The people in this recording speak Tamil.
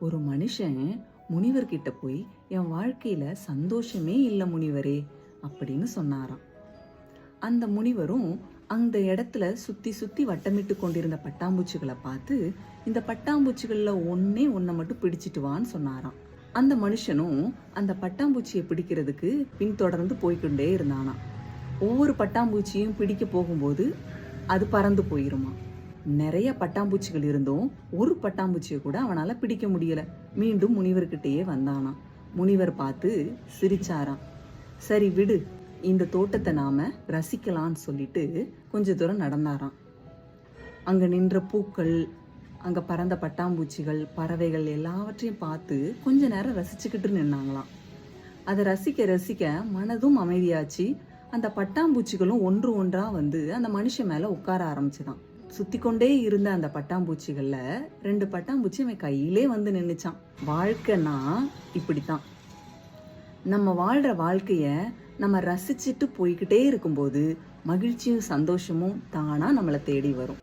ஒரு மனுஷன் முனிவர்கிட்ட போய் என் வாழ்க்கையில சந்தோஷமே இல்லை முனிவரே அப்படின்னு சொன்னாராம். அந்த முனிவரும் அந்த இடத்துல சுத்தி சுத்தி வட்டமிட்டு கொண்டிருந்த பட்டாம்பூச்சிகளை பார்த்து, இந்த பட்டாம்பூச்சிகள்ல ஒன்னை மட்டும் பிடிச்சிட்டு வான்னு சொன்னாராம். அந்த மனுஷனும் அந்த பட்டாம்பூச்சியை பிடிக்கிறதுக்கு பின்தொடர்ந்து போய்கொண்டே இருந்தானா. ஒவ்வொரு பட்டாம்பூச்சியும் பிடிக்க போகும்போது அது பறந்து போயிருமா. நிறைய பட்டாம்பூச்சிகள் இருந்தும் ஒரு பட்டாம்பூச்சியை கூட அவனால பிடிக்க முடியல. மீண்டும் முனிவர்கிட்டயே வந்தானா. முனிவர் பார்த்து சிரிச்சாராம். சரி விடு, இந்த தோட்டத்தை நாம ரசிக்கலான்னு சொல்லிட்டு கொஞ்ச தூரம் நடந்தாராம். அங்க நின்ற பூக்கள், அங்க பறந்த பட்டாம்பூச்சிகள், பறவைகள் எல்லாவற்றையும் பார்த்து கொஞ்ச நேரம் ரசிச்சுக்கிட்டு நின்னாங்களாம். அதை ரசிக்க ரசிக்க மனதும் அமைதியாச்சு. அந்த பட்டாம்பூச்சிகளும் ஒன்று ஒன்றா வந்து அந்த மனுஷன் மேல உட்கார ஆரம்பிச்சுதான். சுத்தி கொண்டே இருந்த அந்த பட்டாம்பூச்சிகள்ல 2 பட்டாம்பூச்சி அவன் கையிலே வந்து நின்னுச்சான். வாழ்க்கைன்னா இப்படித்தான். நம்ம வாழ்ற வாழ்க்கைய நம்ம ரசிச்சுட்டு போய்கிட்டே இருக்கும்போது மகிழ்ச்சியும் சந்தோஷமும் தானா நம்மளை தேடி வரும்.